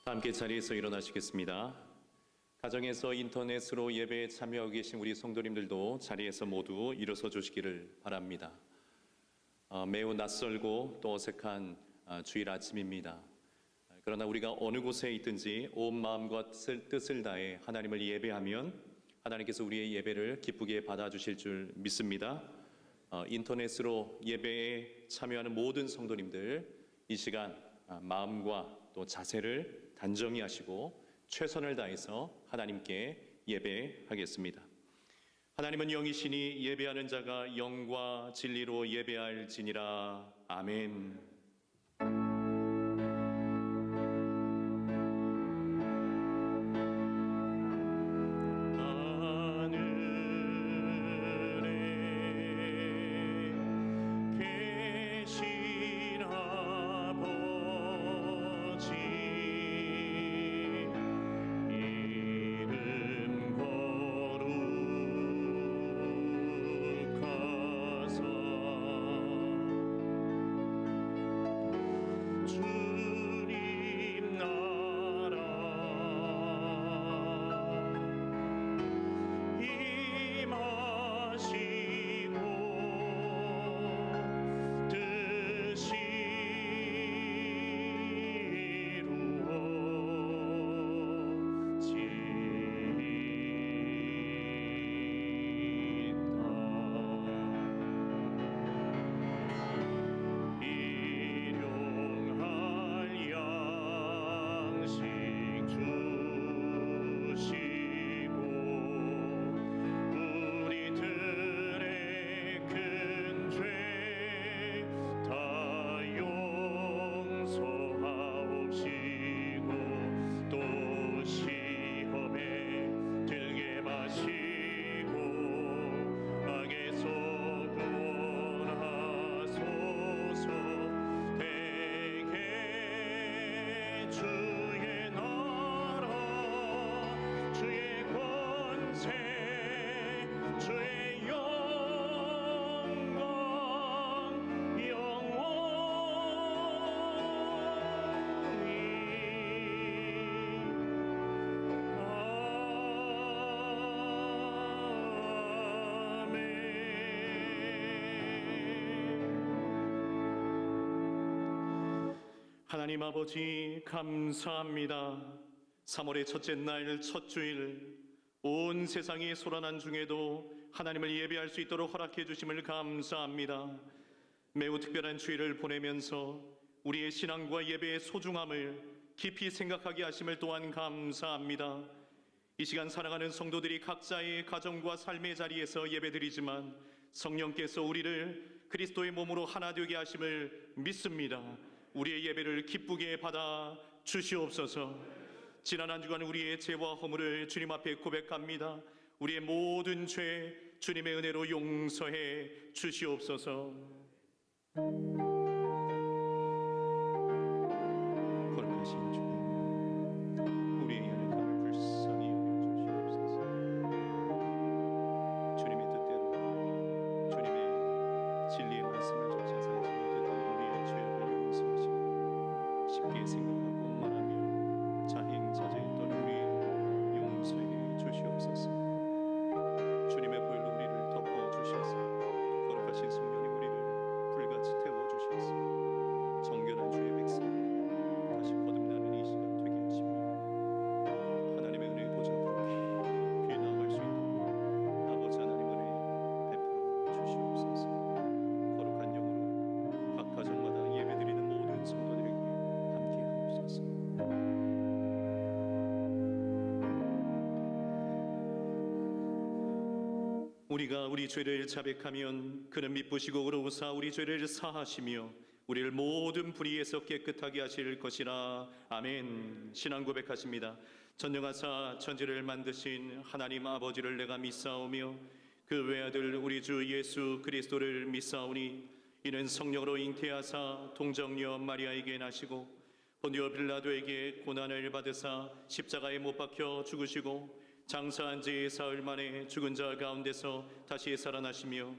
함께 자리에서 일어나시겠습니다. 가정에서 인터넷으로 예배에 참여하고 계신 우리 성도님들도 자리에서 모두 일어서 주시기를 바랍니다. 매우 낯설고 또 어색한 주일 아침입니다. 그러나 우리가 어느 곳에 있든지 온 마음과 뜻을 다해 하나님을 예배하면 하나님께서 우리의 예배를 기쁘게 받아주실 줄 믿습니다. 인터넷으로 예배에 참여하는 모든 성도님들, 이 시간 마음과 또 자세를 단정히 하시고 최선을 다해서 하나님께 예배하겠습니다. 하나님은 영이시니 예배하는 자가 영과 진리로 예배할지니라. 아멘. 하나님 아버지 감사합니다. 3월의 첫째 날 첫 주일 온 세상이 소란한 중에도 하나님을 예배할 수 있도록 허락해 주심을 감사합니다. 매우 특별한 주일을 보내면서 우리의 신앙과 예배의 소중함을 깊이 생각하게 하심을 또한 감사합니다. 이 시간 사랑하는 성도들이 각자의 가정과 삶의 자리에서 예배드리지만 성령께서 우리를 그리스도의 몸으로 하나 되게 하심을 믿습니다. 우리의 예배를 기쁘게 받아 주시옵소서. 지난 한 주간 우리의 죄와 허물을 주님 앞에 고백합니다. 우리의 모든 죄 주님의 은혜로 용서해 주시옵소서. 거룩하신 주님, 우리의 연약함을 불쌍히 여겨주시옵소서. 주님의 뜻대로 주님의 진리의 말씀을 쫓아 살지 못했던 우리의 죄를 용서하시고 쉽게 생각하고 말하며 자행자제했던 우리의 용서해 주시옵소서. 주님의 보혈로 우리를 덮어주셔서 거룩하신 성령이 우리를 불같이 태워주셔서 정결한 주의 백성 다시 거듭나는 이 시간 되게 하시며 하나님의 은혜의 보좌 앞으로 귀 나아갈 수 있도록 아버지 하나님 은혜 베풀어 주시옵소서. 거룩한 영으로 각 가정마다 예배드리는 모든 성도들에게 함께 하옵소서. 우리가 우리 죄를 자백하면 그는 미쁘시고 의로우사 우리 죄를 사하시며 우리를 모든 불의에서 깨끗하게 하실 것이라. 아멘. 신앙 고백하십니다. 전능하사 천지를 만드신 하나님 아버지를 내가 믿사오며 그 외아들 우리 주 예수 그리스도를 믿사오니 이는 성령으로 잉태하사 동정녀 마리아에게 나시고 본디오 빌라도에게 고난을 받으사 십자가에 못 박혀 죽으시고 장사한 지 사흘 만에 죽은 자 가운데서 다시 살아나시며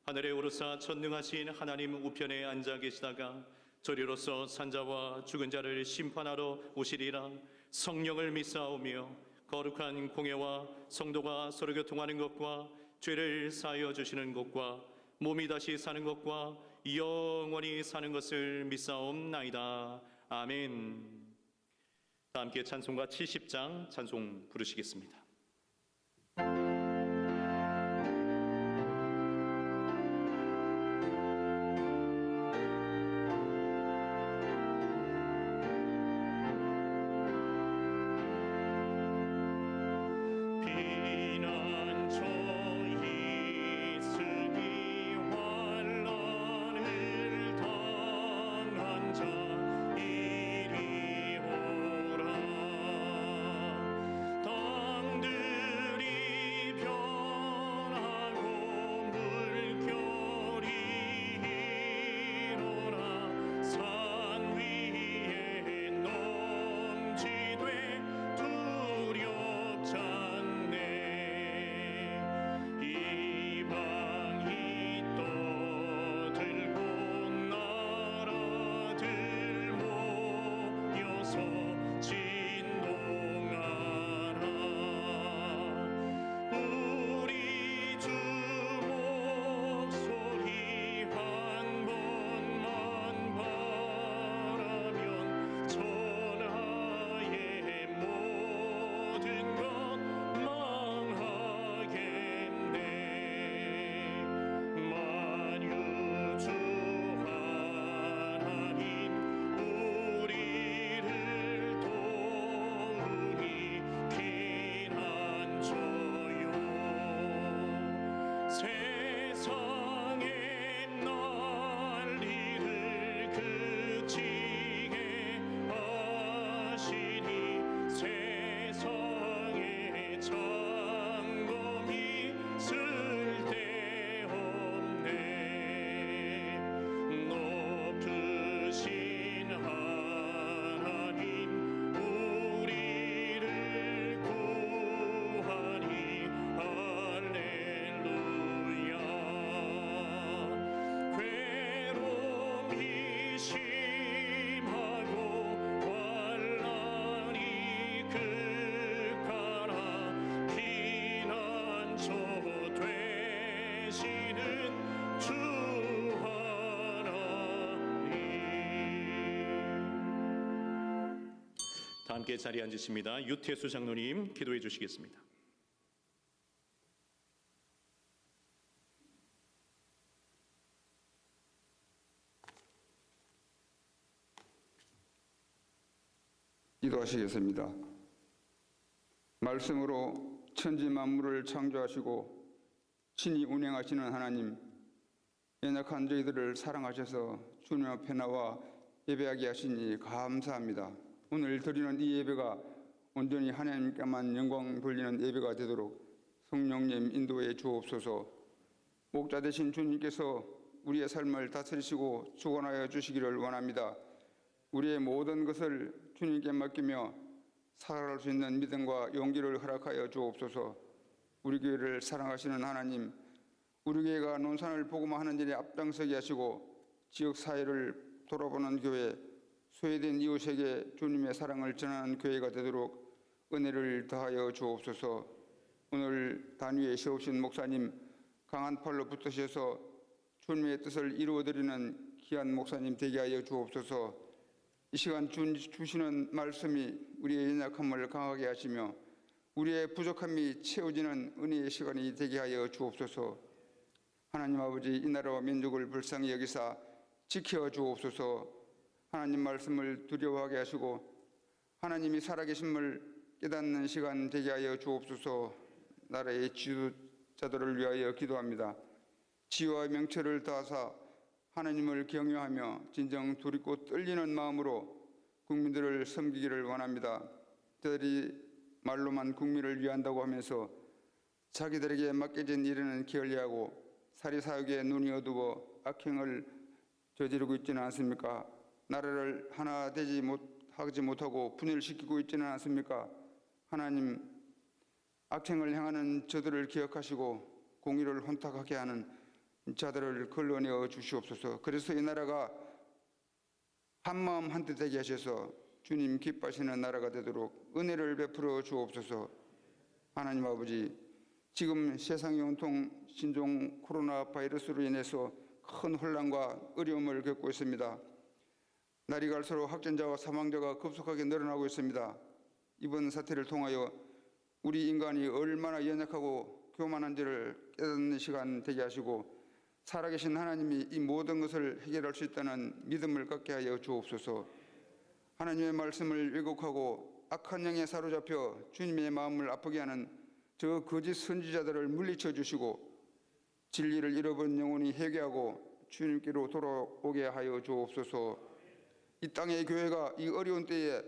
하늘에 오르사 전능하신 하나님 우편에 앉아 계시다가 저리로서 산자와 죽은 자를 심판하러 오시리라. 성령을 믿사오며 거룩한 공예와 성도가 서로 교통하는 것과 죄를 사하여 주시는 것과 몸이 다시 사는 것과 영원히 사는 것을 믿사옵나이다. 아멘. 다 함께 찬송가 70장 찬송 부르시겠습니다. 다 함께 자리에 앉으십니다. 유태수 장로님 기도해 주시겠습니다. 기도하시겠습니다. 말씀으로 천지 만물을 창조하시고 친히 운행하시는 하나님, 연약한 저희들을 사랑하셔서 주님 앞에 나와 예배하게 하시니 감사합니다. 오늘 드리는 이 예배가 온전히 하나님께만 영광 돌리는 예배가 되도록 성령님 인도해 주옵소서. 목자 되신 주님께서 우리의 삶을 다스리시고 주관하여 주시기를 원합니다. 우리의 모든 것을 주님께 맡기며 살아갈 수 있는 믿음과 용기를 허락하여 주옵소서. 우리 교회를 사랑하시는 하나님, 우리 교회가 논산을 복음화하는 일에 앞장서게 하시고 지역 사회를 돌아보는 교회, 소외된 이웃에게 주님의 사랑을 전하는 교회가 되도록 은혜를 더하여 주옵소서. 오늘 단위에 세우신 목사님 강한 팔로 붙으셔서 주님의 뜻을 이루어드리는 귀한 목사님 되게 하여 주옵소서. 이 시간 주시는 말씀이 우리의 연약함을 강하게 하시며 우리의 부족함이 채워지는 은혜의 시간이 되게 하여 주옵소서. 하나님 아버지, 이 나라와 민족을 불쌍히 여기사 지켜 주옵소서. 하나님 말씀을 두려워하게 하시고 하나님이 살아계심을 깨닫는 시간 되게 하여 주옵소서. 나라의 지도자들을 위하여 기도합니다. 지혜와 명철을 다하사 하나님을 경외하며 진정 두렵고 떨리는 마음으로 국민들을 섬기기를 원합니다. 그들이 말로만 국민을 위한다고 하면서 자기들에게 맡겨진 일에는 게을리하고 사리사욕에 눈이 어두워 악행을 저지르고 있지는 않습니까? 나라를 하나 하지 못하고 분열시키고 있지는 않습니까? 하나님, 악행을 행하는 저들을 기억하시고 공의를 혼탁하게 하는 자들을 걸러내어 주시옵소서. 그래서 이 나라가 한마음 한뜻 되게 하셔서 주님 기뻐하시는 나라가 되도록 은혜를 베풀어 주옵소서. 하나님 아버지, 지금 세상이 온통 신종 코로나 바이러스로 인해서 큰 혼란과 어려움을 겪고 있습니다. 날이 갈수록 확진자와 사망자가 급속하게 늘어나고 있습니다. 이번 사태를 통하여 우리 인간이 얼마나 연약하고 교만한지를 깨닫는 시간 되게 하시고, 살아계신 하나님이 이 모든 것을 해결할 수 있다는 믿음을 갖게 하여 주옵소서. 하나님의 말씀을 왜곡하고 악한 영에 사로잡혀 주님의 마음을 아프게 하는 저 거짓 선지자들을 물리쳐 주시고, 진리를 잃어버린 영혼이 회개하고 주님께로 돌아오게 하여 주옵소서. 이 땅의 교회가 이 어려운 때에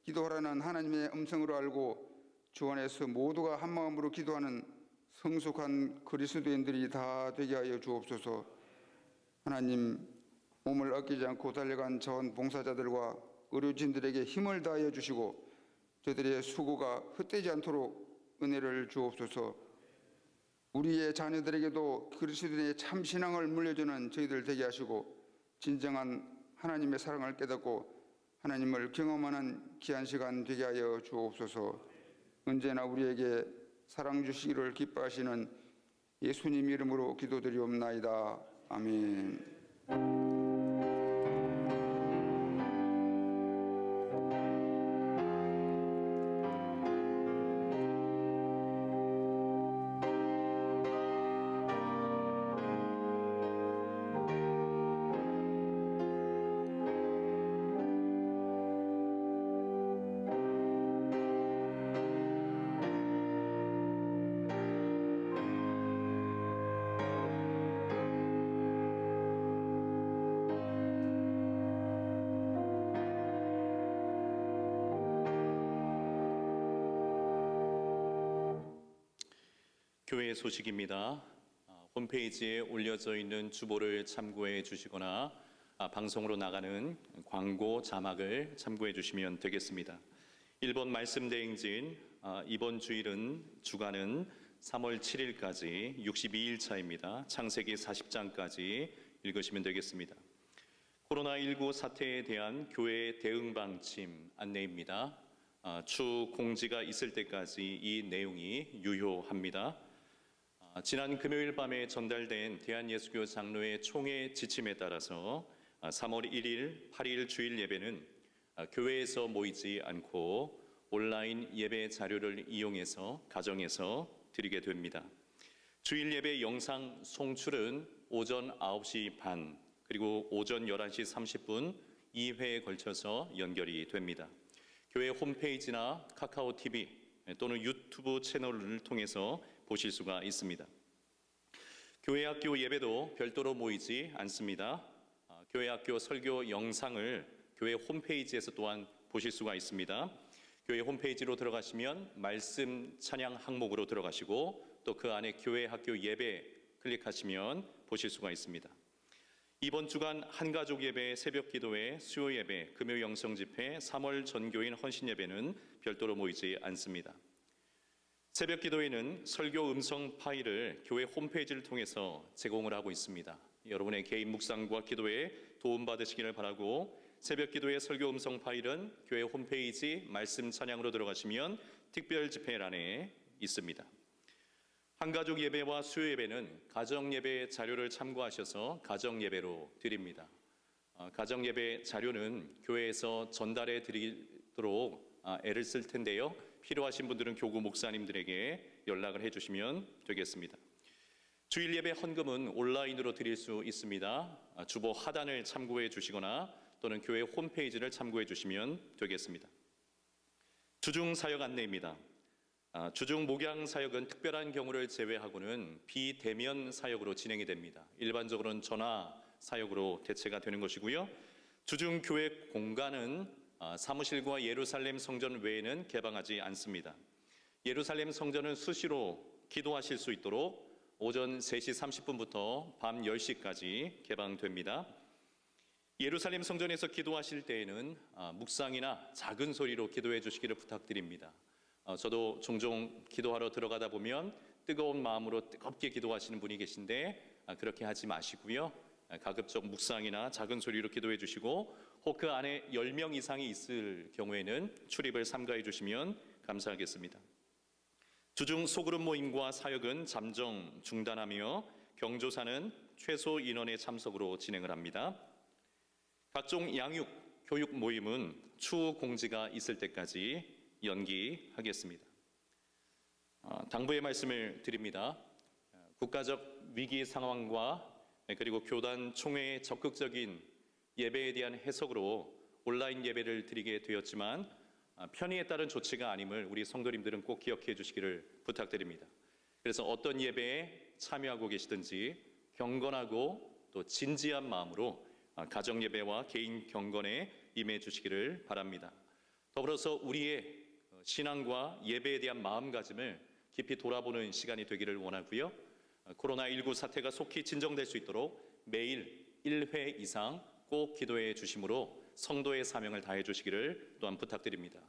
기도하라는 하나님의 음성으로 알고 주 안에서 모두가 한마음으로 기도하는 성숙한 그리스도인들이 다 되게 하여 주옵소서. 하나님, 몸을 아끼지 않고 달려간 자원봉사자들과 의료진들에게 힘을 다하여 주시고 저들의 수고가 헛되지 않도록 은혜를 주옵소서. 우리의 자녀들에게도 그리스도인의 참 신앙을 물려주는 저희들 되게 하시고, 진정한 하나님의 사랑을 깨닫고 하나님을 경험하는 귀한 시간 되게 하여 주옵소서. 언제나 우리에게 사랑 주시기를 기뻐하시는 예수님 이름으로 기도드리옵나이다. 아멘. 교회 소식입니다. 홈페이지에 올려져 있는 주보를 참고해 주시거나 방송으로 나가는 광고 자막을 참고해 주시면 되겠습니다. 1번 말씀 대행진, 이번 주간은 3월 7일까지 62일 차입니다. 창세기 40장까지 읽으시면 되겠습니다. 코로나19 사태에 대한 교회의 대응 방침 안내입니다. 추 공지가 있을 때까지 이 내용이 유효합니다. 지난 금요일 밤에 전달된 대한예수교 장로회 총회 지침에 따라서 3월 1일, 8일 주일 예배는 교회에서 모이지 않고 온라인 예배 자료를 이용해서 가정에서 드리게 됩니다. 주일 예배 영상 송출은 오전 9시 반 그리고 오전 11시 30분 2회에 걸쳐서 연결이 됩니다. 교회 홈페이지나 카카오 TV 또는 유튜브 채널을 통해서 보실 수가 있습니다. 교회 학교 예배도 별도로 모이지 않습니다. 교회 학교 설교 영상을 교회 홈페이지에서 또한 보실 수가 있습니다. 교회 홈페이지로 들어가시면 말씀 찬양 항목으로 들어가시고 또 그 안에 교회 학교 예배 클릭하시면 보실 수가 있습니다. 이번 주간 한가족 예배, 새벽 기도회, 수요 예배, 금요 영성 집회, 3월 전교인 헌신 예배는 별도로 모이지 않습니다. 새벽 기도회는 설교 음성 파일을 교회 홈페이지를 통해서 제공을 하고 있습니다. 여러분의 개인 묵상과 기도에 도움받으시기를 바라고, 새벽 기도회 설교 음성 파일은 교회 홈페이지 말씀 찬양으로 들어가시면 특별 집회란에 있습니다. 한가족 예배와 수요 예배는 가정 예배 자료를 참고하셔서 가정 예배로 드립니다. 가정 예배 자료는 교회에서 전달해 드리도록 애를 쓸 텐데요. 필요하신 분들은 교구 목사님들에게 연락을 해주시면 되겠습니다. 주일 예배 헌금은 온라인으로 드릴 수 있습니다. 주보 하단을 참고해 주시거나 또는 교회 홈페이지를 참고해 주시면 되겠습니다. 주중 사역 안내입니다. 주중 목양 사역은 특별한 경우를 제외하고는 비대면 사역으로 진행이 됩니다. 일반적으로는 전화 사역으로 대체가 되는 것이고요. 주중 교회 공간은 사무실과 예루살렘 성전 외에는 개방하지 않습니다. 예루살렘 성전은 수시로 기도하실 수 있도록 오전 3시 30분부터 밤 10시까지 개방됩니다. 예루살렘 성전에서 기도하실 때에는 묵상이나 작은 소리로 기도해 주시기를 부탁드립니다. 저도 종종 기도하러 들어가다 보면 뜨거운 마음으로 뜨겁게 기도하시는 분이 계신데 그렇게 하지 마시고요. 가급적 묵상이나 작은 소리로 기도해 주시고 혹 그 안에 10명 이상이 있을 경우에는 출입을 삼가해 주시면 감사하겠습니다. 주중 소그룹 모임과 사역은 잠정 중단하며 경조사는 최소 인원의 참석으로 진행을 합니다. 각종 양육, 교육 모임은 추후 공지가 있을 때까지 연기하겠습니다. 당부의 말씀을 드립니다. 국가적 위기 상황과 그리고 교단 총회의 적극적인 예배에 대한 해석으로 온라인 예배를 드리게 되었지만 편의에 따른 조치가 아님을 우리 성도님들은 꼭 기억해 주시기를 부탁드립니다. 그래서 어떤 예배에 참여하고 계시든지 경건하고 또 진지한 마음으로 가정 예배와 개인 경건에 임해 주시기를 바랍니다. 더불어서 우리의 신앙과 예배에 대한 마음가짐을 깊이 돌아보는 시간이 되기를 원하고요. 코로나19 사태가 속히 진정될 수 있도록 매일 1회 이상 꼭 기도해 주심으로 성도의 사명을 다해 주시기를 또한 부탁드립니다.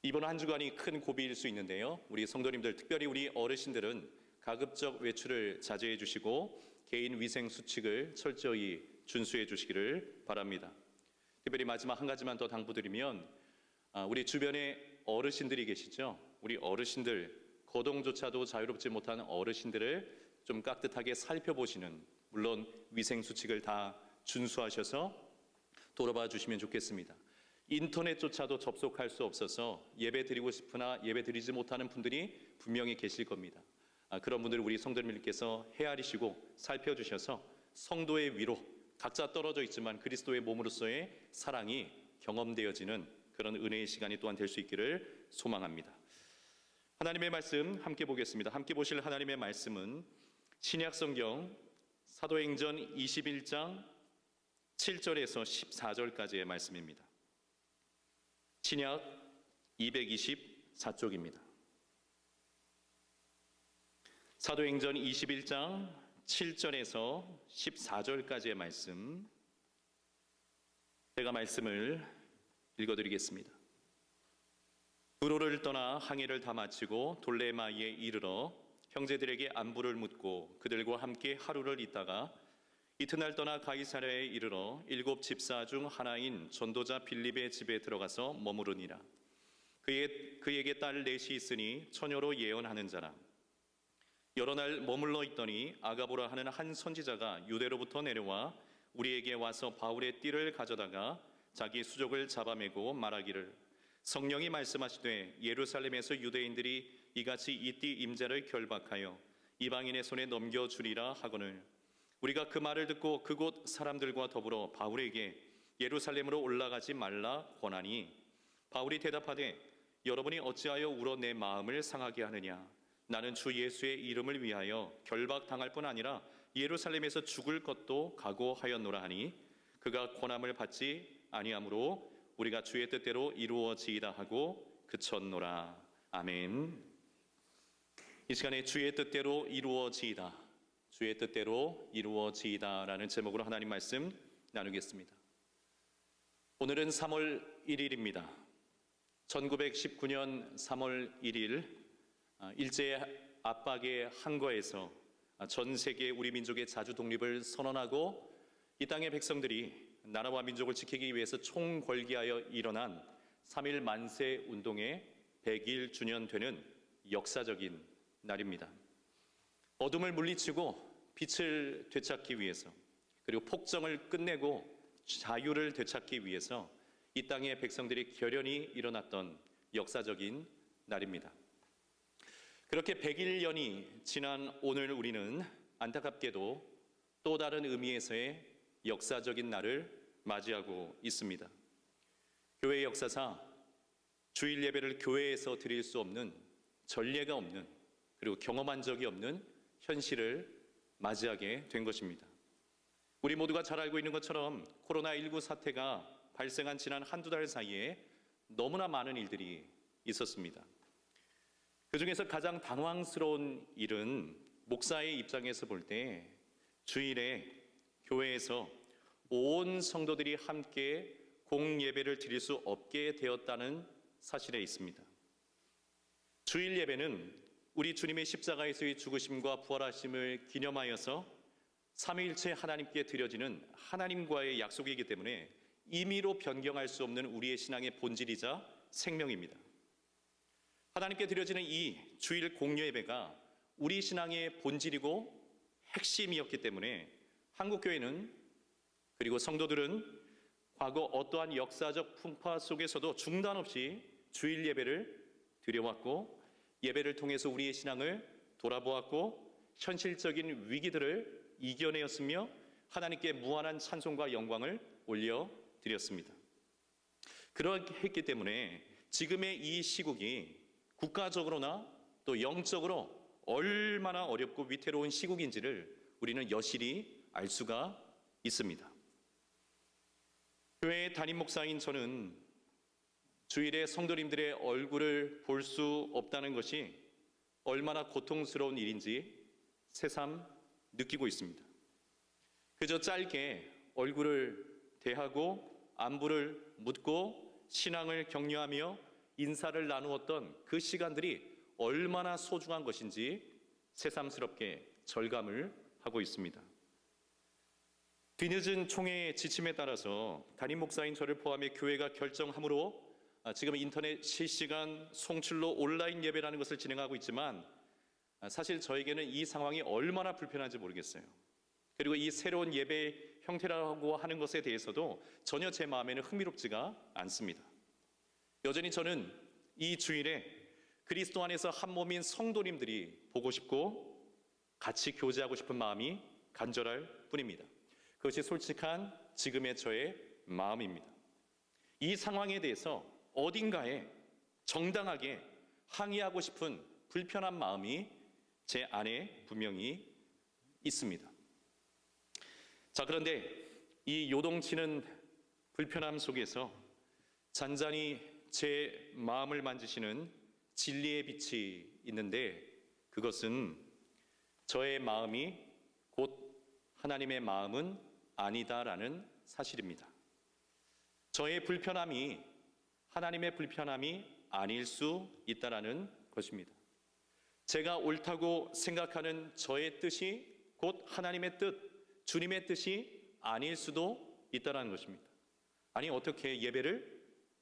이번 한 주간이 큰 고비일 수 있는데요. 우리 성도님들, 특별히 우리 어르신들은 가급적 외출을 자제해 주시고 개인 위생 수칙을 철저히 준수해 주시기를 바랍니다. 특별히 마지막 한 가지만 더 당부드리면 우리 주변에 어르신들이 계시죠. 우리 어르신들, 거동조차도 자유롭지 못한 어르신들을 좀 깍듯하게 살펴보시는, 물론 위생 수칙을 다 준수하셔서 돌아봐 주시면 좋겠습니다. 인터넷조차도 접속할 수 없어서 예배 드리고 싶으나 예배 드리지 못하는 분들이 분명히 계실 겁니다. 그런 분들을 우리 성도님들께서 헤아리시고 살펴주셔서 성도의 위로, 각자 떨어져 있지만 그리스도의 몸으로서의 사랑이 경험되어지는 그런 은혜의 시간이 또한 될 수 있기를 소망합니다. 하나님의 말씀 함께 보겠습니다. 함께 보실 하나님의 말씀은 신약성경 사도행전 21장 7절에서 14절까지의 말씀입니다. 신약 224쪽입니다. 사도행전 21장 7절에서 14절까지의 말씀, 제가 말씀을 읽어드리겠습니다. 두로를 떠나 항해를 다 마치고 돌레마이에 이르러 형제들에게 안부를 묻고 그들과 함께 하루를 있다가 이튿날 떠나 가이사랴에 이르러 7 집사 중 하나인 전도자 빌립의 집에 들어가서 머무르니라. 그에게 딸 넷이 있으니 처녀로 예언하는 자라. 여러 날 머물러 있더니 아가보라 하는 한 선지자가 유대로부터 내려와 우리에게 와서 바울의 띠를 가져다가 자기 수족을 잡아매고 말하기를 성령이 말씀하시되 예루살렘에서 유대인들이 이같이 이 띠 임자를 결박하여 이방인의 손에 넘겨주리라 하거늘 우리가 그 말을 듣고 그곳 사람들과 더불어 바울에게 예루살렘으로 올라가지 말라 권하니 바울이 대답하되 여러분이 어찌하여 울어 내 마음을 상하게 하느냐 나는 주 예수의 이름을 위하여 결박당할 뿐 아니라 예루살렘에서 죽을 것도 각오하였노라 하니 그가 권함을 받지 아니하므로 우리가 주의 뜻대로 이루어지이다 하고 그쳤노라. 아멘. 이 시간에 주의 뜻대로 이루어지이다, 주의 뜻대로 이루어지이다라는 제목으로 하나님 말씀 나누겠습니다. 오늘은 3월 1일입니다. 1919년 3월 1일 일제 압박의 항거에서 전 세계 우리 민족의 자주 독립을 선언하고 이 땅의 백성들이 나라와 민족을 지키기 위해서 총궐기하여 일어난 3.1 만세 운동의 100일 주년 되는 역사적인 날입니다. 어둠을 물리치고 빛을 되찾기 위해서, 그리고 폭정을 끝내고 자유를 되찾기 위해서 이 땅의 백성들이 결연히 일어났던 역사적인 날입니다. 그렇게 100일년이 지난 오늘 우리는 안타깝게도 또 다른 의미에서의 역사적인 날을 맞이하고 있습니다. 교회 역사상 주일 예배를 교회에서 드릴 수 없는, 전례가 없는, 그리고 경험한 적이 없는 현실을 맞이하게 된 것입니다. 우리 모두가 잘 알고 있는 것처럼 코로나19 사태가 발생한 지난 한두 달 사이에 너무나 많은 일들이 있었습니다. 그 중에서 가장 당황스러운 일은 목사의 입장에서 볼 때 주일에 교회에서 온 성도들이 함께 공예배를 드릴 수 없게 되었다는 사실에 있습니다. 주일 예배는 우리 주님의 십자가에서의 죽으심과 부활하심을 기념하여서 삼위일체 하나님께 드려지는 하나님과의 약속이기 때문에 임의로 변경할 수 없는 우리의 신앙의 본질이자 생명입니다. 하나님께 드려지는 이 주일 공휴 예배가 우리 신앙의 본질이고 핵심이었기 때문에 한국교회는, 그리고 성도들은 과거 어떠한 역사적 풍파 속에서도 중단 없이 주일 예배를 드려왔고, 예배를 통해서 우리의 신앙을 돌아보았고, 현실적인 위기들을 이겨내었으며 하나님께 무한한 찬송과 영광을 올려드렸습니다. 그렇게 했기 때문에 지금의 이 시국이 국가적으로나 또 영적으로 얼마나 어렵고 위태로운 시국인지를 우리는 여실히 알 수가 있습니다. 교회 담임 목사인 저는 주일에 성도님들의 얼굴을 볼 수 없다는 것이 얼마나 고통스러운 일인지 새삼 느끼고 있습니다. 그저 짧게 얼굴을 대하고 안부를 묻고 신앙을 격려하며 인사를 나누었던 그 시간들이 얼마나 소중한 것인지 새삼스럽게 절감을 하고 있습니다. 뒤늦은 총회의 지침에 따라서 담임 목사인 저를 포함해 교회가 결정함으로 지금 인터넷 실시간 송출로 온라인 예배라는 것을 진행하고 있지만, 사실 저에게는 이 상황이 얼마나 불편한지 모르겠어요. 그리고 이 새로운 예배 형태라고 하는 것에 대해서도 전혀 제 마음에는 흥미롭지가 않습니다. 여전히 저는 이 주일에 그리스도 안에서 한 몸인 성도님들이 보고 싶고 같이 교제하고 싶은 마음이 간절할 뿐입니다. 그것이 솔직한 지금의 저의 마음입니다. 이 상황에 대해서 어딘가에 정당하게 항의하고 싶은 불편한 마음이 제 안에 분명히 있습니다. 자, 그런데 이 요동치는 불편함 속에서 잔잔히 제 마음을 만지시는 진리의 빛이 있는데, 그것은 저의 마음이 곧 하나님의 마음은 아니다라는 사실입니다. 저의 불편함이 하나님의 불편함이 아닐 수 있다라는 것입니다. 제가 옳다고 생각하는 저의 뜻이 곧 하나님의 뜻, 주님의 뜻이 아닐 수도 있다라는 것입니다. 아니, 어떻게 예배를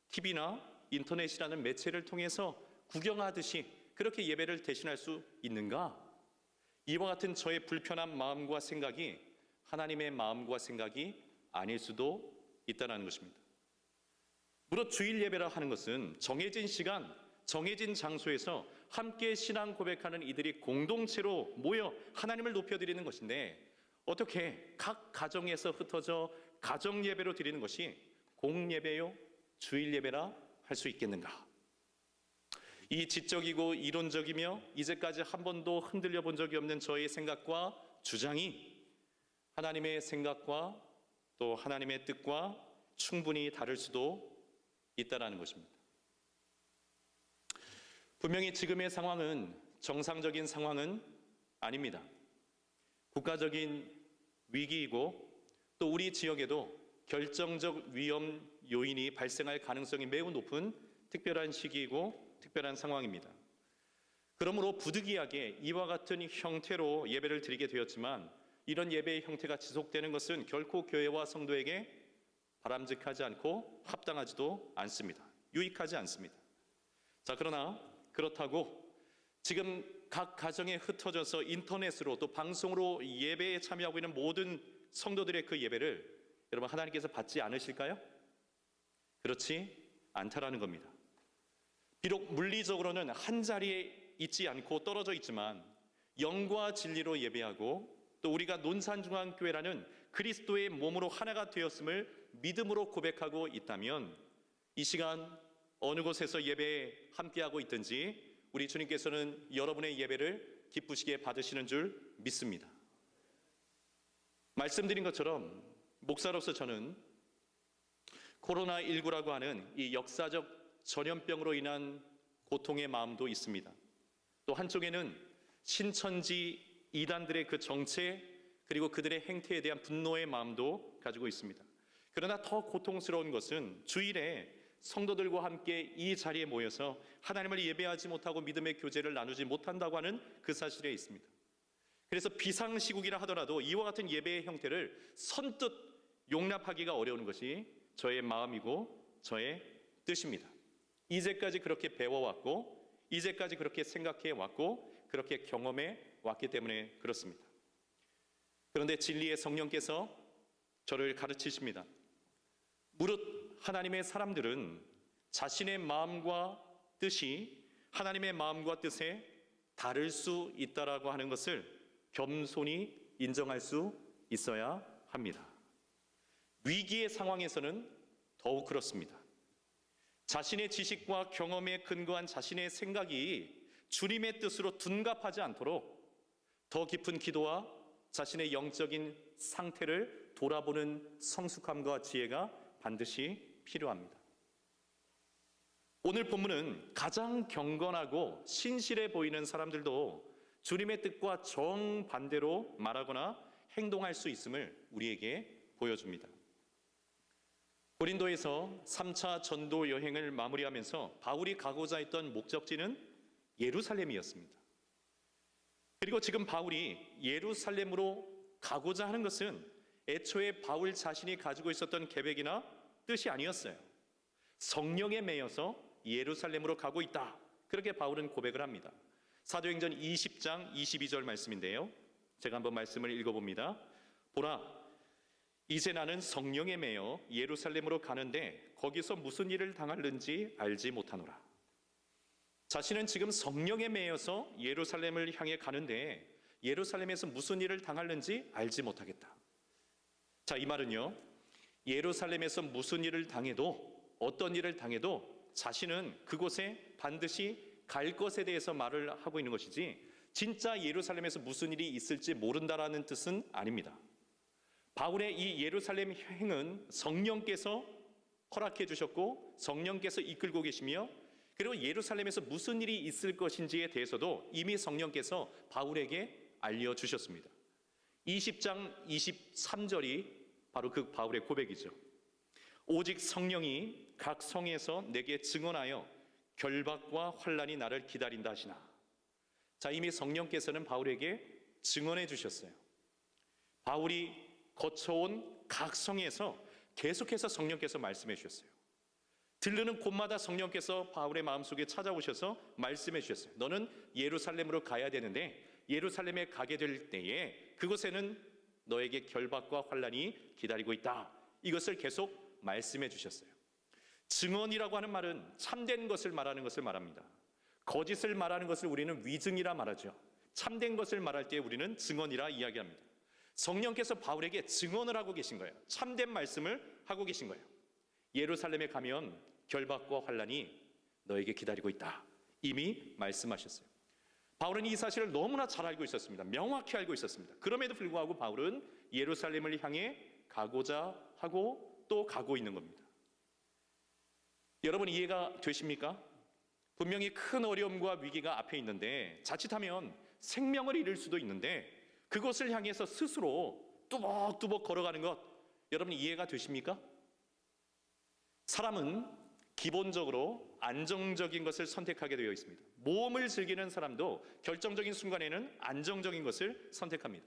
TV나 인터넷이라는 매체를 통해서 구경하듯이 그렇게 예배를 대신할 수 있는가? 이와 같은 저의 불편한 마음과 생각이 하나님의 마음과 생각이 아닐 수도 있다는 것입니다. 물론 주일 예배라 하는 것은 정해진 시간, 정해진 장소에서 함께 신앙 고백하는 이들이 공동체로 모여 하나님을 높여드리는 것인데, 어떻게 각 가정에서 흩어져 가정 예배로 드리는 것이 공예배요, 주일 예배라 할 수 있겠는가? 이 지적이고 이론적이며 이제까지 한 번도 흔들려 본 적이 없는 저의 생각과 주장이 하나님의 생각과 또 하나님의 뜻과 충분히 다를 수도 있다는 것입니다. 분명히 지금의 상황은 정상적인 상황은 아닙니다. 국가적인 위기이고 또 우리 지역에도 결정적 위험 요인이 발생할 가능성이 매우 높은 특별한 시기이고 특별한 상황입니다. 그러므로 부득이하게 이와 같은 형태로 예배를 드리게 되었지만, 이런 예배의 형태가 지속되는 것은 결코 교회와 성도에게 바람직하지 않고 합당하지도 않습니다. 유익하지 않습니다. 자, 그러나 그렇다고 지금 각 가정에 흩어져서 인터넷으로 또 방송으로 예배에 참여하고 있는 모든 성도들의 그 예배를 여러분 하나님께서 받지 않으실까요? 그렇지 않다라는 겁니다. 비록 물리적으로는 한 자리에 있지 않고 떨어져 있지만 영과 진리로 예배하고 또 우리가 논산중앙교회라는 그리스도의 몸으로 하나가 되었음을 믿음으로 고백하고 있다면, 이 시간 어느 곳에서 예배에 함께하고 있든지 우리 주님께서는 여러분의 예배를 기쁘시게 받으시는 줄 믿습니다. 말씀드린 것처럼 목사로서 저는 코로나19라고 하는 이 역사적 전염병으로 인한 고통의 마음도 있습니다. 또 한쪽에는 신천지 이단들의 그 정체 그리고 그들의 행태에 대한 분노의 마음도 가지고 있습니다. 그러나 더 고통스러운 것은 주일에 성도들과 함께 이 자리에 모여서 하나님을 예배하지 못하고 믿음의 교제를 나누지 못한다고 하는 그 사실에 있습니다. 그래서 비상시국이라 하더라도 이와 같은 예배의 형태를 선뜻 용납하기가 어려운 것이 저의 마음이고 저의 뜻입니다. 이제까지 그렇게 배워왔고 이제까지 그렇게 생각해 왔고 그렇게 경험해 왔기 때문에 그렇습니다. 그런데 진리의 성령께서 저를 가르치십니다. 무릇 하나님의 사람들은 자신의 마음과 뜻이 하나님의 마음과 뜻에 다를 수 있다라고 하는 것을 겸손히 인정할 수 있어야 합니다. 위기의 상황에서는 더욱 그렇습니다. 자신의 지식과 경험에 근거한 자신의 생각이 주님의 뜻으로 둔갑하지 않도록 더 깊은 기도와 자신의 영적인 상태를 돌아보는 성숙함과 지혜가 반드시 필요합니다. 오늘 본문은 가장 경건하고 신실해 보이는 사람들도 주님의 뜻과 정반대로 말하거나 행동할 수 있음을 우리에게 보여줍니다. 고린도에서 3차 전도 여행을 마무리하면서 바울이 가고자 했던 목적지는 예루살렘이었습니다. 그리고 지금 바울이 예루살렘으로 가고자 하는 것은 애초에 바울 자신이 가지고 있었던 계획이나 뜻이 아니었어요. 성령에 매여서 예루살렘으로 가고 있다. 그렇게 바울은 고백을 합니다. 사도행전 20장 22절 말씀인데요. 제가 한번 말씀을 읽어봅니다. 보라, 이제 나는 성령에 매여 예루살렘으로 가는데 거기서 무슨 일을 당할는지 알지 못하노라. 자신은 지금 성령에 매여서 예루살렘을 향해 가는데 예루살렘에서 무슨 일을 당할는지 알지 못하겠다. 자, 이 말은요, 예루살렘에서 무슨 일을 당해도 어떤 일을 당해도 자신은 그곳에 반드시 갈 것에 대해서 말을 하고 있는 것이지 진짜 예루살렘에서 무슨 일이 있을지 모른다라는 뜻은 아닙니다. 바울의 이 예루살렘 여행은 성령께서 허락해 주셨고 성령께서 이끌고 계시며 그리고 예루살렘에서 무슨 일이 있을 것인지에 대해서도 이미 성령께서 바울에게 알려주셨습니다. 20장 23절이 바로 그 바울의 고백이죠. 오직 성령이 각 성에서 내게 증언하여 결박과 환난이 나를 기다린다 하시나. 자, 이미 성령께서는 바울에게 증언해 주셨어요. 바울이 거쳐온 각 성에서 계속해서 성령께서 말씀해 주셨어요. 들르는 곳마다 성령께서 바울의 마음속에 찾아오셔서 말씀해 주셨어요. 너는 예루살렘으로 가야 되는데 예루살렘에 가게 될 때에 그곳에는 너에게 결박과 환난이 기다리고 있다. 이것을 계속 말씀해 주셨어요. 증언이라고 하는 말은 참된 것을 말하는 것을 말합니다. 거짓을 말하는 것을 우리는 위증이라 말하죠. 참된 것을 말할 때 우리는 증언이라 이야기합니다. 성령께서 바울에게 증언을 하고 계신 거예요. 참된 말씀을 하고 계신 거예요. 예루살렘에 가면 결박과 환난이 너에게 기다리고 있다. 이미 말씀하셨어요. 바울은 이 사실을 너무나 잘 알고 있었습니다. 명확히 알고 있었습니다. 그럼에도 불구하고 바울은 예루살렘을 향해 가고자 하고 또 가고 있는 겁니다. 여러분 이해가 되십니까? 분명히 큰 어려움과 위기가 앞에 있는데 자칫하면 생명을 잃을 수도 있는데 그것을 향해서 스스로 뚜벅뚜벅 걸어가는 것 여러분 이해가 되십니까? 사람은 기본적으로 안정적인 것을 선택하게 되어 있습니다. 모험을 즐기는 사람도 결정적인 순간에는 안정적인 것을 선택합니다.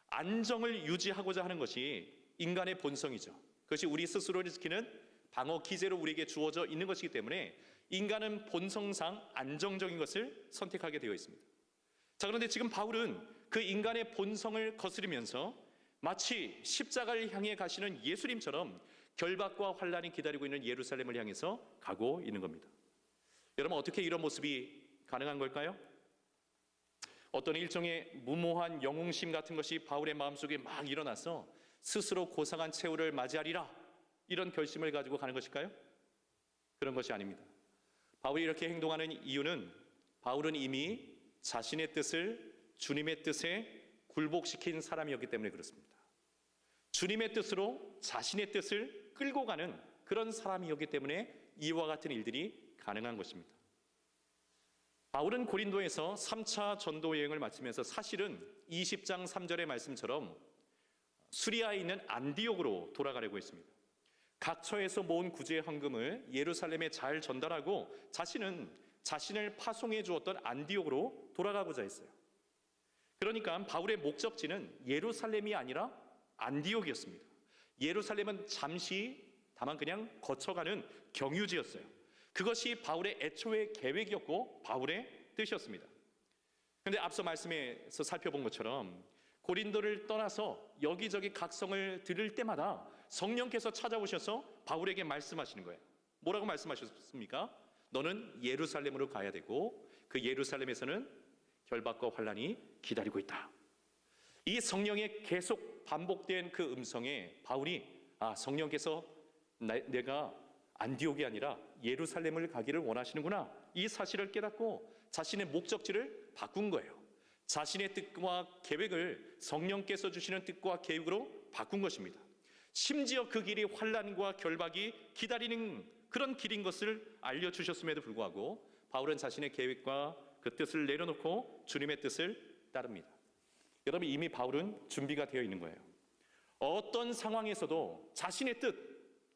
안정을 유지하고자 하는 것이 인간의 본성이죠. 그것이 우리 스스로를 지키는 방어 기제로 우리에게 주어져 있는 것이기 때문에 인간은 본성상 안정적인 것을 선택하게 되어 있습니다. 자, 그런데 지금 바울은 그 인간의 본성을 거스르면서 마치 십자가를 향해 가시는 예수님처럼 결박과 환난이 기다리고 있는 예루살렘을 향해서 가고 있는 겁니다. 여러분 어떻게 이런 모습이 가능한 걸까요? 어떤 일종의 무모한 영웅심 같은 것이 바울의 마음속에 막 일어나서 스스로 고상한 최후를 맞이하리라 이런 결심을 가지고 가는 것일까요? 그런 것이 아닙니다. 바울이 이렇게 행동하는 이유는 바울은 이미 자신의 뜻을 주님의 뜻에 굴복시킨 사람이었기 때문에 그렇습니다. 주님의 뜻으로 자신의 뜻을 끌고 가는 그런 사람이었기 때문에 이와 같은 일들이 가능한 것입니다. 바울은 고린도에서 3차 전도 여행을 마치면서 사실은 20장 3절의 말씀처럼 수리아에 있는 안디옥으로 돌아가려고 했습니다. 각 처에서 모은 구제의 헌금을 예루살렘에 잘 전달하고 자신은 자신을 파송해 주었던 안디옥으로 돌아가고자 했어요. 그러니까 바울의 목적지는 예루살렘이 아니라 안디옥이었습니다. 예루살렘은 잠시 다만 그냥 거쳐가는 경유지였어요. 그것이 바울의 애초의 계획이었고 바울의 뜻이었습니다. 그런데 앞서 말씀에서 살펴본 것처럼 고린도를 떠나서 여기저기 각성을 들을 때마다 성령께서 찾아오셔서 바울에게 말씀하시는 거예요. 뭐라고 말씀하셨습니까? 너는 예루살렘으로 가야 되고 그 예루살렘에서는 결박과 환난이 기다리고 있다. 이 성령의 계속 반복된 그 음성에 바울이 성령께서 내가 안디옥이 아니라 예루살렘을 가기를 원하시는구나, 이 사실을 깨닫고 자신의 목적지를 바꾼 거예요. 자신의 뜻과 계획을 성령께서 주시는 뜻과 계획으로 바꾼 것입니다. 심지어 그 길이 환난과 결박이 기다리는 그런 길인 것을 알려주셨음에도 불구하고 바울은 자신의 계획과 그 뜻을 내려놓고 주님의 뜻을 따릅니다. 여러분, 이미 바울은 준비가 되어 있는 거예요. 어떤 상황에서도 자신의 뜻,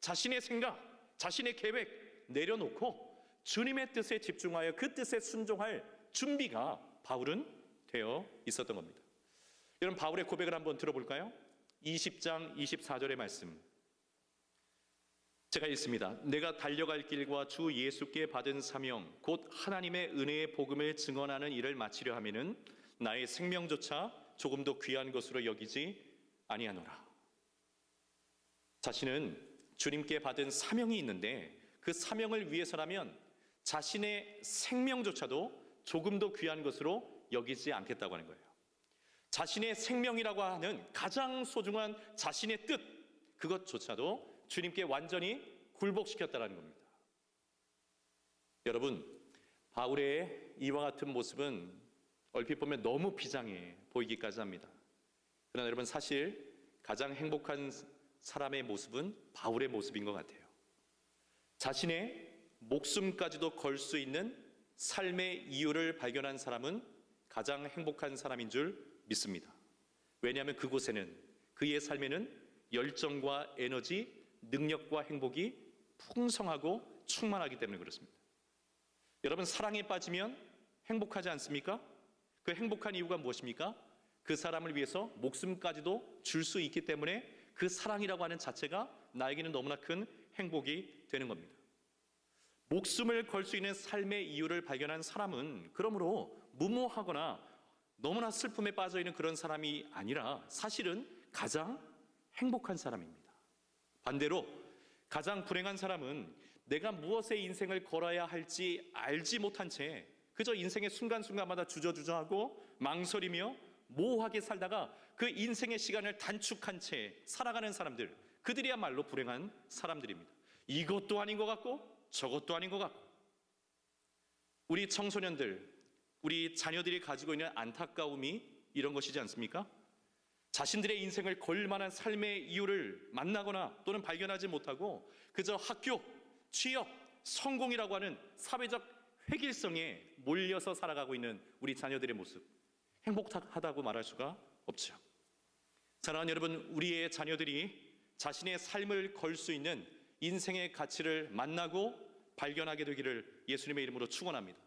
자신의 생각, 자신의 계획 내려놓고 주님의 뜻에 집중하여 그 뜻에 순종할 준비가 바울은 되어 있었던 겁니다. 여러분, 바울의 고백을 한번 들어볼까요? 20장 24절의 말씀 제가 읽습니다. 내가 달려갈 길과 주 예수께 받은 사명 곧 하나님의 은혜의 복음을 증언하는 일을 마치려 하면은 나의 생명조차 조금도 귀한 것으로 여기지 아니하노라. 자신은 주님께 받은 사명이 있는데 그 사명을 위해서라면 자신의 생명조차도 조금도 귀한 것으로 여기지 않겠다고 하는 거예요. 자신의 생명이라고 하는 가장 소중한 자신의 뜻, 그것조차도 주님께 완전히 굴복시켰다는 겁니다. 여러분, 바울의 이와 같은 모습은 얼핏 보면 너무 비장해 보이기까지 합니다. 그러나 여러분, 사실 가장 행복한 사람의 모습은 바울의 모습인 것 같아요. 자신의 목숨까지도 걸 수 있는 삶의 이유를 발견한 사람은 가장 행복한 사람인 줄 믿습니다. 왜냐하면 그곳에는, 그의 삶에는 열정과 에너지, 능력과 행복이 풍성하고 충만하기 때문에 그렇습니다. 여러분, 사랑에 빠지면 행복하지 않습니까? 그 행복한 이유가 무엇입니까? 그 사람을 위해서 목숨까지도 줄 수 있기 때문에 그 사랑이라고 하는 자체가 나에게는 너무나 큰 행복이 되는 겁니다. 목숨을 걸 수 있는 삶의 이유를 발견한 사람은 그러므로 무모하거나 너무나 슬픔에 빠져 있는 그런 사람이 아니라 사실은 가장 행복한 사람입니다. 반대로 가장 불행한 사람은 내가 무엇의 인생을 걸어야 할지 알지 못한 채 그저 인생의 순간순간마다 주저주저하고 망설이며 모호하게 살다가 그 인생의 시간을 단축한 채 살아가는 사람들, 그들이야말로 불행한 사람들입니다. 이것도 아닌 것 같고 저것도 아닌 것 같고. 우리 청소년들, 우리 자녀들이 가지고 있는 안타까움이 이런 것이지 않습니까? 자신들의 인생을 걸 만한 삶의 이유를 만나거나 또는 발견하지 못하고 그저 학교, 취업, 성공이라고 하는 사회적 획일성에 몰려서 살아가고 있는 우리 자녀들의 모습, 행복하다고 말할 수가 없죠. 사랑하는 여러분, 우리의 자녀들이 자신의 삶을 걸 수 있는 인생의 가치를 만나고 발견하게 되기를 예수님의 이름으로 축원합니다.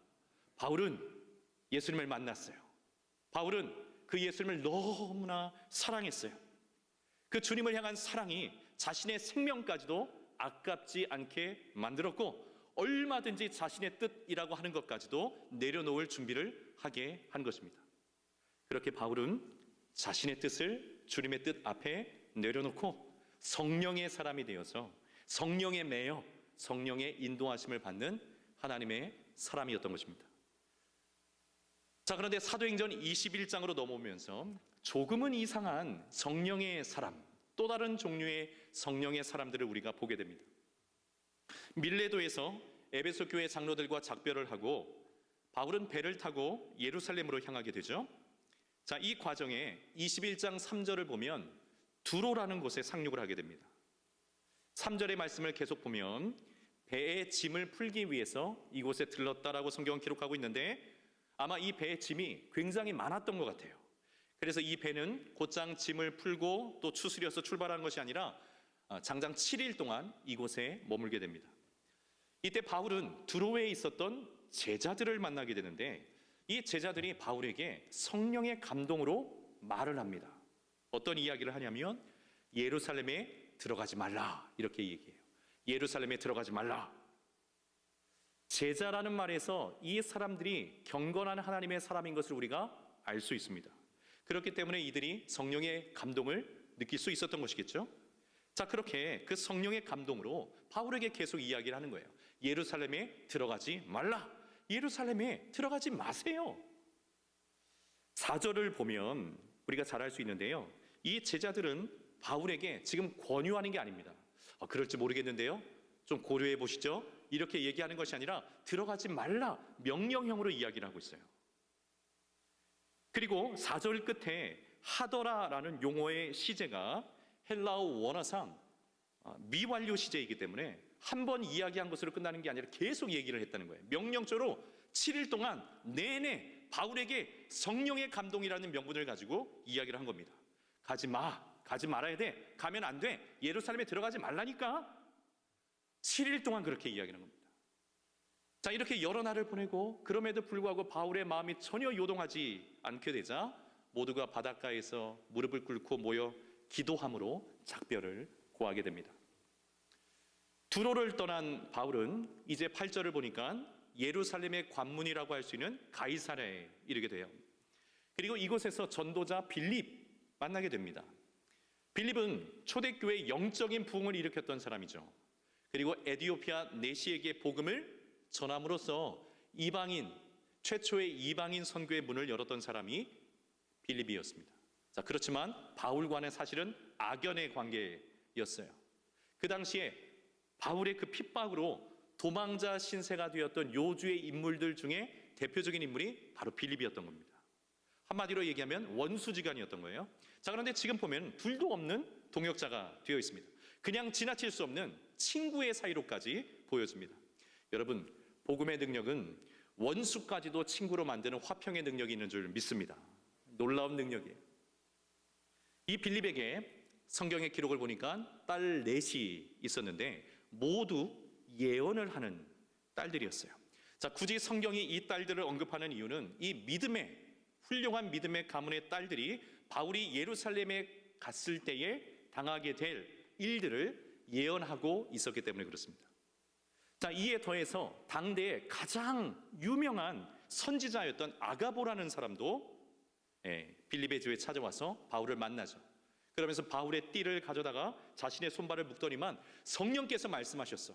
바울은 예수님을 만났어요. 바울은 그 예수님을 너무나 사랑했어요. 그 주님을 향한 사랑이 자신의 생명까지도 아깝지 않게 만들었고 얼마든지 자신의 뜻이라고 하는 것까지도 내려놓을 준비를 하게 한 것입니다. 그렇게 바울은 자신의 뜻을 주님의 뜻 앞에 내려놓고 성령의 사람이 되어서 성령에 매여 성령의 인도하심을 받는 하나님의 사람이었던 것입니다. 자, 그런데 사도행전 21장으로 넘어오면서 조금은 이상한 성령의 사람, 또 다른 종류의 성령의 사람들을 우리가 보게 됩니다. 밀레도에서 에베소 교회 장로들과 작별을 하고 바울은 배를 타고 예루살렘으로 향하게 되죠. 자, 이 과정에 21장 3절을 보면 두로라는 곳에 상륙을 하게 됩니다. 3절의 말씀을 계속 보면 배의 짐을 풀기 위해서 이곳에 들렀다라고 성경은 기록하고 있는데 아마 이 배의 짐이 굉장히 많았던 것 같아요. 그래서 이 배는 곧장 짐을 풀고 또 추스려서 출발한 것이 아니라 장장 7일 동안 이곳에 머물게 됩니다. 이때 바울은 두로에 있었던 제자들을 만나게 되는데 이 제자들이 바울에게 성령의 감동으로 말을 합니다. 어떤 이야기를 하냐면 예루살렘에 들어가지 말라 이렇게 얘기해요. 예루살렘에 들어가지 말라. 제자라는 말에서 이 사람들이 경건한 하나님의 사람인 것을 우리가 알 수 있습니다. 그렇기 때문에 이들이 성령의 감동을 느낄 수 있었던 것이겠죠. 자, 그렇게 그 성령의 감동으로 바울에게 계속 이야기를 하는 거예요. 예루살렘에 들어가지 말라. 예루살렘에 들어가지 마세요. 4절을 보면 우리가 잘 알 수 있는데요. 이 제자들은 바울에게 지금 권유하는 게 아닙니다. 그럴지 모르겠는데요. 좀 고려해 보시죠. 이렇게 얘기하는 것이 아니라 들어가지 말라 명령형으로 이야기를 하고 있어요. 그리고 4절 끝에 하더라라는 용어의 시제가 헬라어 원어상 미완료 시제이기 때문에 한 번 이야기한 것으로 끝나는 게 아니라 계속 얘기를 했다는 거예요. 명령조로 7일 동안 내내 바울에게 성령의 감동이라는 명분을 가지고 이야기를 한 겁니다. 가지 마, 가지 말아야 돼, 가면 안 돼, 예루살렘에 들어가지 말라니까. 7일 동안 그렇게 이야기하는 겁니다. 자, 이렇게 여러 날을 보내고 그럼에도 불구하고 바울의 마음이 전혀 요동하지 않게 되자 모두가 바닷가에서 무릎을 꿇고 모여 기도함으로 작별을 고하게 됩니다. 두로를 떠난 바울은 이제 8절을 보니까 예루살렘의 관문이라고 할 수 있는 가이사랴에 이르게 돼요. 그리고 이곳에서 전도자 빌립 만나게 됩니다. 빌립은 초대교회의 영적인 부흥을 일으켰던 사람이죠. 그리고 에디오피아 내시에게 복음을 전함으로써 최초의 이방인 선교의 문을 열었던 사람이 빌립이었습니다. 자, 그렇지만 바울과는 사실은 악연의 관계였어요. 그 당시에 바울의 그 핍박으로 도망자 신세가 되었던 요주의 인물들 중에 대표적인 인물이 바로 빌립이었던 겁니다. 한마디로 얘기하면 원수지간이었던 거예요. 자, 그런데 지금 보면 둘도 없는 동역자가 되어 있습니다. 그냥 지나칠 수 없는 친구의 사이로까지 보여집니다. 여러분, 복음의 능력은 원수까지도 친구로 만드는 화평의 능력이 있는 줄 믿습니다. 놀라운 능력이에요. 이 빌립에게 성경의 기록을 보니까 딸 넷이 있었는데 모두 예언을 하는 딸들이었어요. 자, 굳이 성경이 이 딸들을 언급하는 이유는 이 훌륭한 믿음의 가문의 딸들이 바울이 예루살렘에 갔을 때에 당하게 될 일들을 예언하고 있었기 때문에 그렇습니다. 자, 이에 더해서 당대의 가장 유명한 선지자였던 아가보라는 사람도 빌립의 집에 찾아와서 바울을 만나죠. 그러면서 바울의 띠를 가져다가 자신의 손발을 묶더니만 성령께서 말씀하셨어.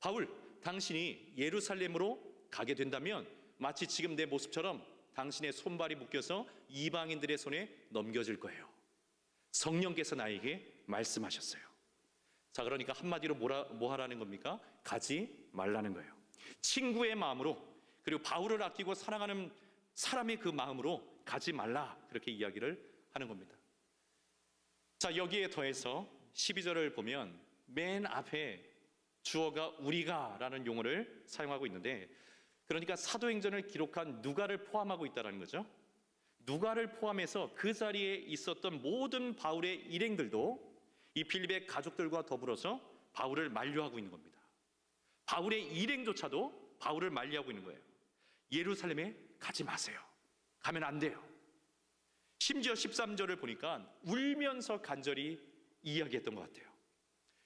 바울, 당신이 예루살렘으로 가게 된다면 마치 지금 내 모습처럼 당신의 손발이 묶여서 이방인들의 손에 넘겨질 거예요. 성령께서 나에게 말씀하셨어요. 자, 그러니까 한마디로 뭐 하라는 겁니까? 가지 말라는 거예요. 친구의 마음으로, 그리고 바울을 아끼고 사랑하는 사람의 그 마음으로 가지 말라, 그렇게 이야기를 하는 겁니다. 자, 여기에 더해서 12절을 보면 맨 앞에 주어가 우리가 라는 용어를 사용하고 있는데, 그러니까 사도행전을 기록한 누가를 포함하고 있다는 거죠. 누가를 포함해서 그 자리에 있었던 모든 바울의 일행들도 이 빌립의 가족들과 더불어서 바울을 만류하고 있는 겁니다. 바울의 일행조차도 바울을 만류하고 있는 거예요. 예루살렘에 가지 마세요. 가면 안 돼요. 심지어 13절을 보니까 울면서 간절히 이야기했던 것 같아요.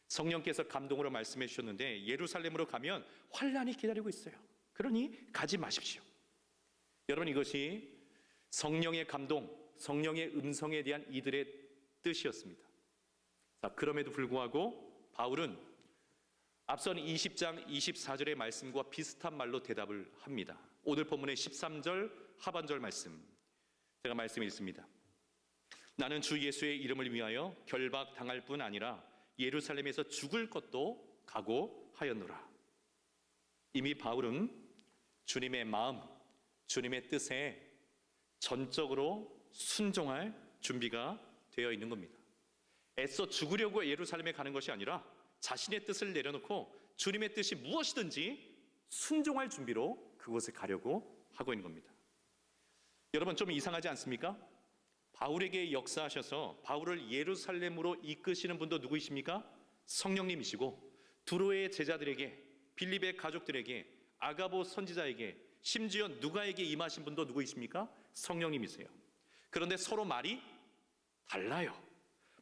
성령께서 감동으로 말씀해 주셨는데 예루살렘으로 가면 환난이 기다리고 있어요. 그러니 가지 마십시오. 여러분, 이것이 성령의 감동, 성령의 음성에 대한 이들의 뜻이었습니다. 자, 그럼에도 불구하고 바울은 앞선 20장 24절의 말씀과 비슷한 말로 대답을 합니다. 오늘 본문의 13절 하반절 말씀, 제가 말씀 읽습니다. 나는 주 예수의 이름을 위하여 결박당할 뿐 아니라 예루살렘에서 죽을 것도 각오하였노라. 이미 바울은 주님의 마음, 주님의 뜻에 전적으로 순종할 준비가 되어 있는 겁니다. 애써 죽으려고 예루살렘에 가는 것이 아니라 자신의 뜻을 내려놓고 주님의 뜻이 무엇이든지 순종할 준비로 그곳에 가려고 하고 있는 겁니다. 여러분, 좀 이상하지 않습니까? 바울에게 역사하셔서 바울을 예루살렘으로 이끄시는 분도 누구이십니까? 성령님이시고 두로의 제자들에게, 빌립의 가족들에게, 아가보 선지자에게 심지어 누가에게 임하신 분도 누구이십니까? 성령님이세요. 그런데 서로 말이 달라요.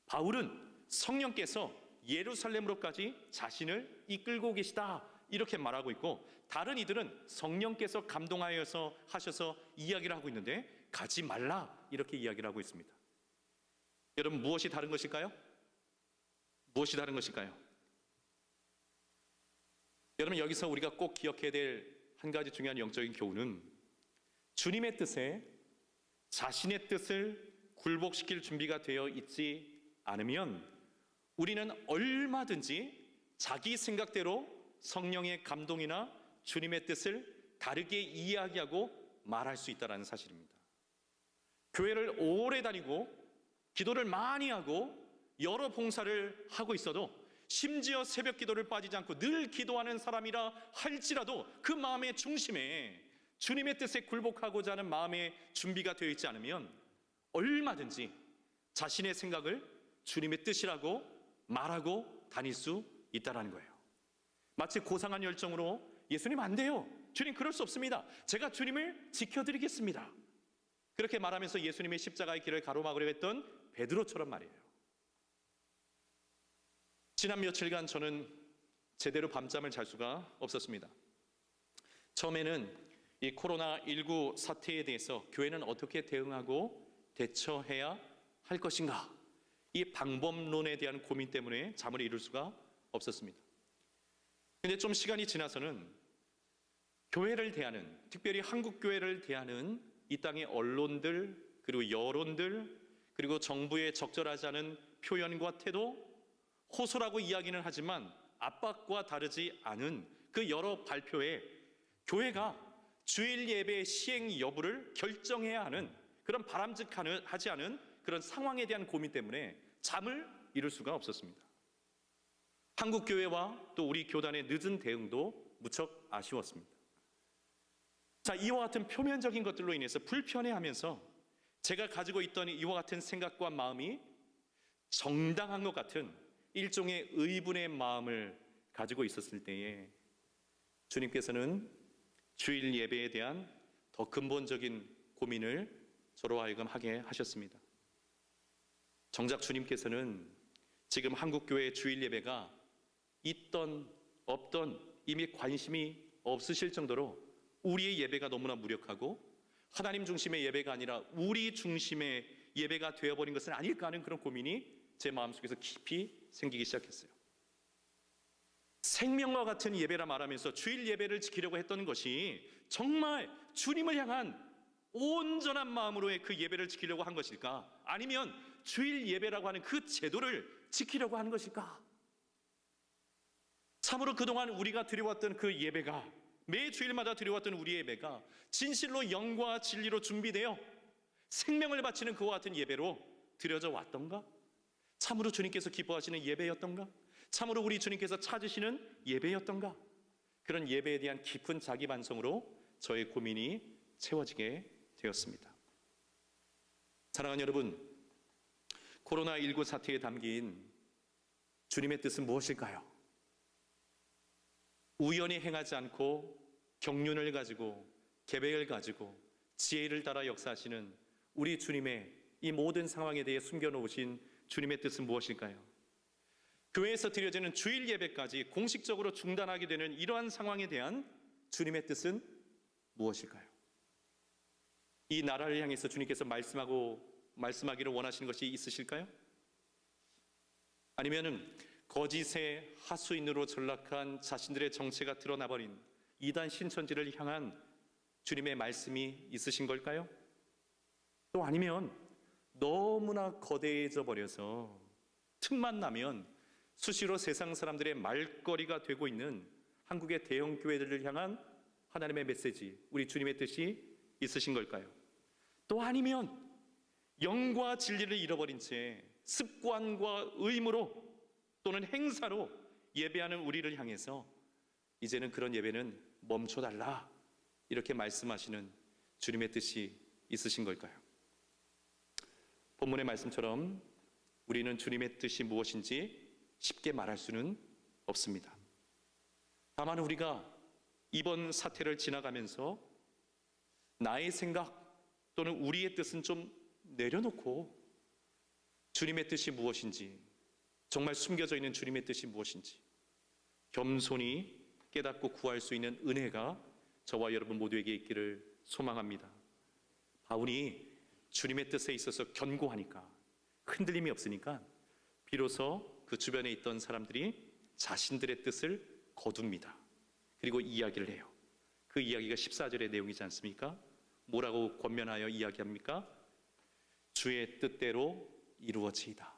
바울은 성령께서 예루살렘으로까지 자신을 이끌고 계시다 이렇게 말하고 있고, 다른 이들은 성령께서 감동하여서 하셔서 이야기를 하고 있는데 가지 말라 이렇게 이야기를 하고 있습니다. 여러분, 무엇이 다른 것일까요? 무엇이 다른 것일까요? 여러분, 여기서 우리가 꼭 기억해야 될 한 가지 중요한 영적인 교훈은, 주님의 뜻에 자신의 뜻을 굴복시킬 준비가 되어 있지 않으면 우리는 얼마든지 자기 생각대로 성령의 감동이나 주님의 뜻을 다르게 이야기하고 말할 수 있다는 사실입니다. 교회를 오래 다니고 기도를 많이 하고 여러 봉사를 하고 있어도, 심지어 새벽 기도를 빠지지 않고 늘 기도하는 사람이라 할지라도 그 마음의 중심에 주님의 뜻에 굴복하고자 하는 마음의 준비가 되어 있지 않으면 얼마든지 자신의 생각을 주님의 뜻이라고 말하고 다닐 수 있다는 거예요. 마치 고상한 열정으로 예수님 안 돼요, 주님 그럴 수 없습니다, 제가 주님을 지켜드리겠습니다, 그렇게 말하면서 예수님의 십자가의 길을 가로막으려 했던 베드로처럼 말이에요. 지난 며칠간 저는 제대로 밤잠을 잘 수가 없었습니다. 처음에는 이 코로나19 사태에 대해서 교회는 어떻게 대응하고 대처해야 할 것인가, 이 방법론에 대한 고민 때문에 잠을 이룰 수가 없었습니다. 근데 좀 시간이 지나서는 교회를 대하는, 특별히 한국 교회를 대하는 이 땅의 언론들, 그리고 여론들, 그리고 정부의 적절하지 않은 표현과 태도, 호소라고 이야기는 하지만 압박과 다르지 않은 그 여러 발표에 교회가 주일 예배 시행 여부를 결정해야 하는 그런 바람직하지 않은 그런 상황에 대한 고민 때문에 잠을 이룰 수가 없었습니다. 한국 교회와 또 우리 교단의 늦은 대응도 무척 아쉬웠습니다. 자, 이와 같은 표면적인 것들로 인해서 불편해하면서 제가 가지고 있던 이와 같은 생각과 마음이 정당한 것 같은 일종의 의분의 마음을 가지고 있었을 때에 주님께서는 주일 예배에 대한 더 근본적인 고민을 저로 하여금 하게 하셨습니다. 정작 주님께서는 지금 한국교회의 주일 예배가 있던 없던 이미 관심이 없으실 정도로 우리의 예배가 너무나 무력하고 하나님 중심의 예배가 아니라 우리 중심의 예배가 되어버린 것은 아닐까 하는 그런 고민이 제 마음속에서 깊이 생기기 시작했어요. 생명과 같은 예배라 말하면서 주일 예배를 지키려고 했던 것이 정말 주님을 향한 온전한 마음으로의 그 예배를 지키려고 한 것일까? 아니면 주일 예배라고 하는 그 제도를 지키려고 하는 것일까? 참으로 그동안 우리가 드려왔던 그 예배가, 매 주일마다 드려왔던 우리의 예배가 진실로 영과 진리로 준비되어 생명을 바치는 그와 같은 예배로 드려져 왔던가? 참으로 주님께서 기뻐하시는 예배였던가? 참으로 우리 주님께서 찾으시는 예배였던가? 그런 예배에 대한 깊은 자기 반성으로 저의 고민이 채워지게 되었습니다. 사랑하는 여러분, 코로나19 사태에 담긴 주님의 뜻은 무엇일까요? 우연히 행하지 않고 경륜을 가지고 계획을 가지고 지혜를 따라 역사하시는 우리 주님의 이 모든 상황에 대해 숨겨놓으신 주님의 뜻은 무엇일까요? 교회에서 드려지는 주일 예배까지 공식적으로 중단하게 되는 이러한 상황에 대한 주님의 뜻은 무엇일까요? 이 나라를 향해서 주님께서 말씀하기를 원하시는 것이 있으실까요? 아니면은 거짓의 하수인으로 전락한 자신들의 정체가 드러나버린 이단 신천지를 향한 주님의 말씀이 있으신 걸까요? 또 아니면 너무나 거대해져 버려서 틈만 나면 수시로 세상 사람들의 말거리가 되고 있는 한국의 대형 교회들을 향한 하나님의 메시지, 우리 주님의 뜻이 있으신 걸까요? 또 아니면 영과 진리를 잃어버린 채 습관과 의무로 또는 행사로 예배하는 우리를 향해서 이제는 그런 예배는 멈춰달라 이렇게 말씀하시는 주님의 뜻이 있으신 걸까요? 본문의 말씀처럼 우리는 주님의 뜻이 무엇인지 쉽게 말할 수는 없습니다. 다만 우리가 이번 사태를 지나가면서 나의 생각 또는 우리의 뜻은 좀 내려놓고 주님의 뜻이 무엇인지, 정말 숨겨져 있는 주님의 뜻이 무엇인지 겸손히 깨닫고 구할 수 있는 은혜가 저와 여러분 모두에게 있기를 소망합니다. 바울이 주님의 뜻에 있어서 견고하니까, 흔들림이 없으니까 비로소 그 주변에 있던 사람들이 자신들의 뜻을 거둡니다. 그리고 이야기를 해요. 그 이야기가 14절의 내용이지 않습니까? 뭐라고 권면하여 이야기합니까? 주의 뜻대로 이루어지이다.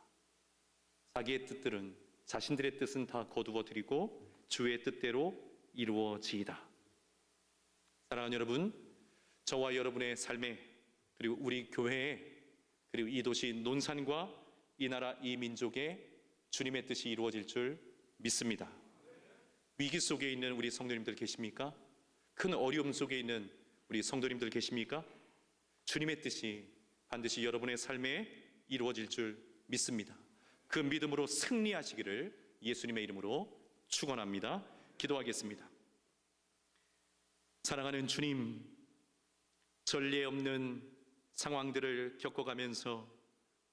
자기의 뜻들은, 자신들의 뜻은 다 거두어 드리고 주의 뜻대로 이루어지이다. 사랑하는 여러분, 저와 여러분의 삶에, 그리고 우리 교회에, 그리고 이 도시 논산과 이 나라 이 민족에 주님의 뜻이 이루어질 줄 믿습니다. 위기 속에 있는 우리 성도님들 계십니까? 큰 어려움 속에 있는 우리 성도님들 계십니까? 주님의 뜻이 반드시 여러분의 삶에 이루어질 줄 믿습니다. 그 믿음으로 승리하시기를 예수님의 이름으로 축원합니다. 기도하겠습니다. 사랑하는 주님, 전례 없는 상황들을 겪어가면서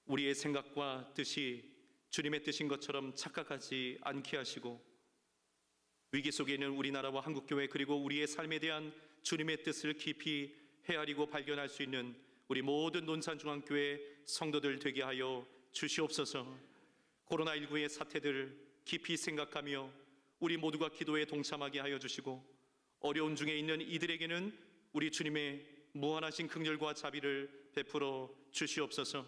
우리의 생각과 뜻이 주님의 뜻인 것처럼 착각하지 않게 하시고, 위기 속에 있는 우리나라와 한국교회 그리고 우리의 삶에 대한 주님의 뜻을 깊이 헤아리고 발견할 수 있는 우리 모든 논산중앙교회 성도들 되게 하여 주시옵소서. 코로나19의 사태들 깊이 생각하며 우리 모두가 기도에 동참하게 하여 주시고, 어려운 중에 있는 이들에게는 우리 주님의 무한하신 긍휼과 자비를 베풀어 주시옵소서.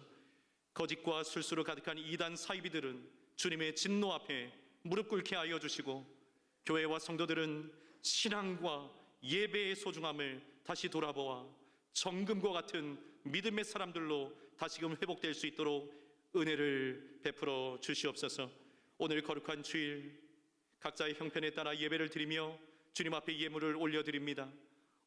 거짓과 술수로 가득한 이단 사이비들은 주님의 진노 앞에 무릎 꿇게 하여 주시고, 교회와 성도들은 신앙과 예배의 소중함을 다시 돌아보아 정금과 같은 믿음의 사람들로 다시금 회복될 수 있도록 은혜를 베풀어 주시옵소서. 오늘 거룩한 주일 각자의 형편에 따라 예배를 드리며 주님 앞에 예물을 올려드립니다.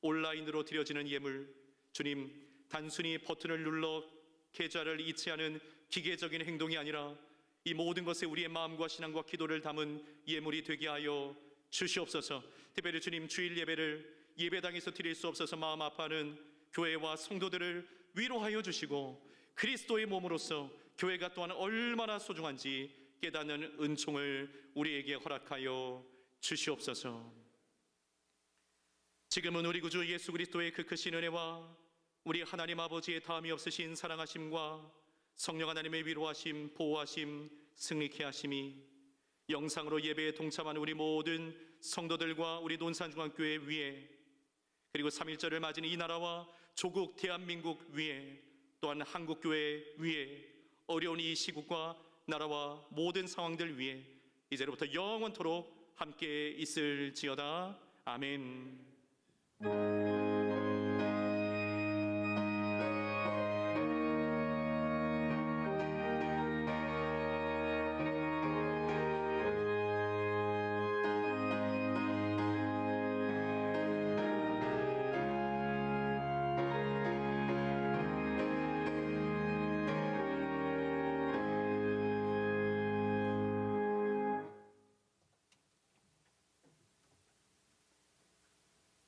온라인으로 드려지는 예물, 주님, 단순히 버튼을 눌러 계좌를 이체하는 기계적인 행동이 아니라 이 모든 것에 우리의 마음과 신앙과 기도를 담은 예물이 되게 하여 주시옵소서. 특별히 주님, 주일 예배를 예배당에서 드릴 수 없어서 마음 아파하는 교회와 성도들을 위로하여 주시고, 그리스도의 몸으로서 교회가 또한 얼마나 소중한지 깨닫는 은총을 우리에게 허락하여 주시옵소서. 지금은 우리 구주 예수 그리스도의 그 크신 은혜와 우리 하나님 아버지의 다함이 없으신 사랑하심과 성령 하나님의 위로하심, 보호하심, 승리케 하심이 영상으로 예배에 동참하는 우리 모든 성도들과 우리 논산중앙교회 위에, 그리고 3.1절을 맞은 이 나라와 조국 대한민국 위에, 또한 한국교회 위에, 어려운 이 시국과 나라와 모든 상황들 위에 이제로부터 영원토록 함께 있을지어다. 아멘.